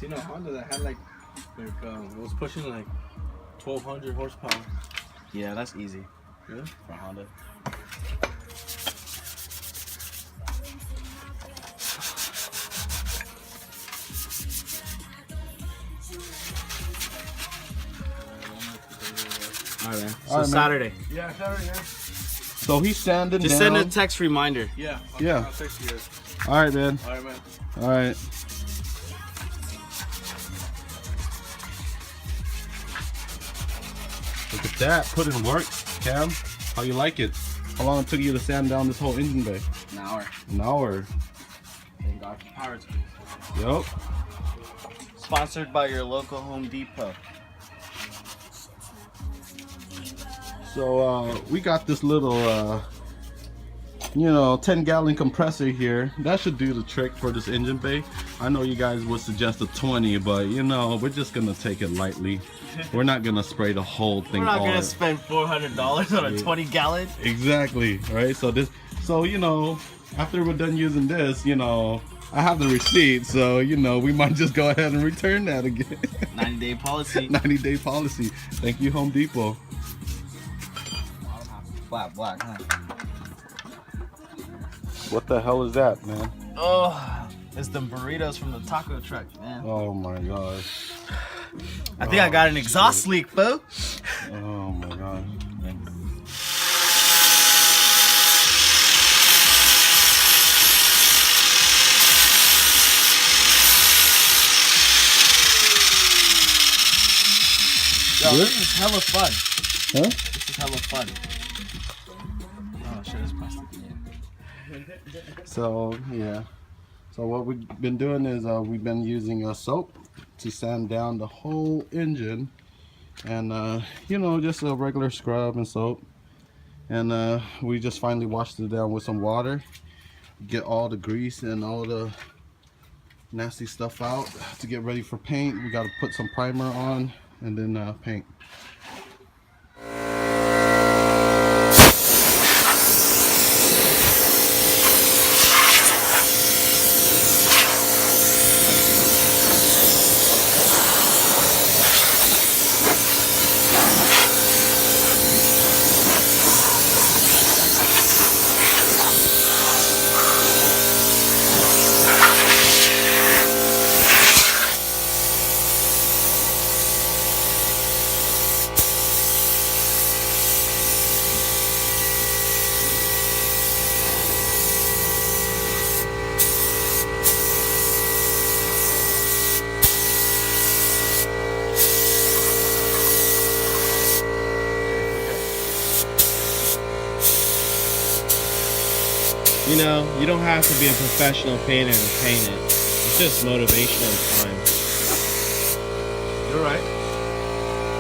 seen a Honda that had like it was pushing like 1,200 horsepower. Yeah, that's easy. Yeah, for a Honda. Alright, man. So Alright, man. Saturday. yeah, Saturday. Yeah. So he's standing Just down. send a text reminder. Yeah. Yeah. I'll text you guys. All right, man. All right, man. All right. Look at that. Put in work, Cam. How you like it? How long it took you to sand down this whole engine bay? An hour. An hour. Thank God for power tools. Yup. Sponsored by your local Home Depot. So we got this little, 10-gallon compressor here. That should do the trick for this engine bay. I know you guys would suggest a 20, but we're just gonna take it lightly. We're not gonna spray the whole thing. We're not on gonna it. spend $400 on a 20-gallon. Exactly, right? So after we're done using this, I have the receipt, so we might just go ahead and return that again. 90-day policy. 90-day policy. Thank you, Home Depot. Black, huh? What the hell is that, man? Oh, it's the burritos from the taco truck, man. Oh my gosh. I think I got an exhaust leak, boo. Oh my gosh. Yo, this is hella fun. Huh? This is hella fun. Oh shit, it's plastic. So yeah. So what we've been doing is we've been using soap to sand down the whole engine, and just a regular scrub and soap, and we just finally washed it down with some water, get all the grease and all the nasty stuff out to get ready for paint. We got to put some primer on and then paint. You don't have to be a professional painter to paint it. It's just motivation and time. You're right.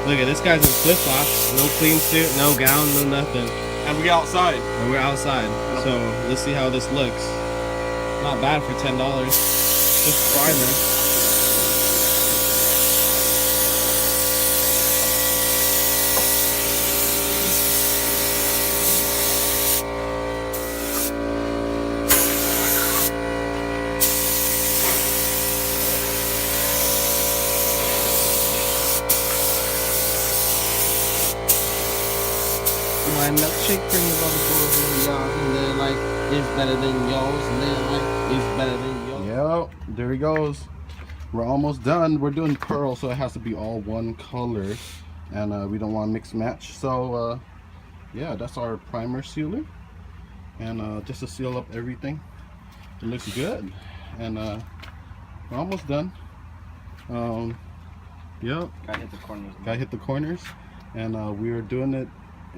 Look at this guy's in flip-flops, no clean suit, no gown, no nothing. And we outside. And we're outside. So let's see how this looks. Not bad for $10. Just primer. My milkshake brings all the boys in y'all, and they're like, it's better than yours, and they're like, it's better than yours. Yep, there he goes. We're almost done. We're doing pearl, so it has to be all one color, and we don't want to mix match. So yeah, that's our primer sealer, and just to seal up everything. It looks good, and we're almost done. Yep, Gotta hit the corners. gotta hit the corners, and we are doing it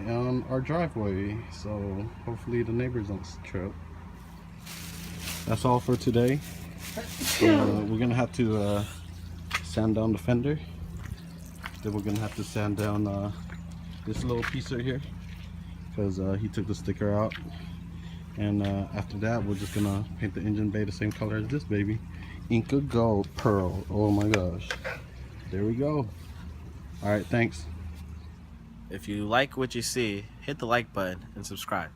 on our driveway, so hopefully the neighbors don't trip. That's all for today. We're gonna have to sand down the fender, then we're gonna have to sand down this little piece right here, because he took the sticker out, and after that we're just gonna paint the engine bay the same color as this baby, Inca Gold Pearl. Oh my gosh, there we go. All right, thanks. If you like what you see, hit the like button and subscribe.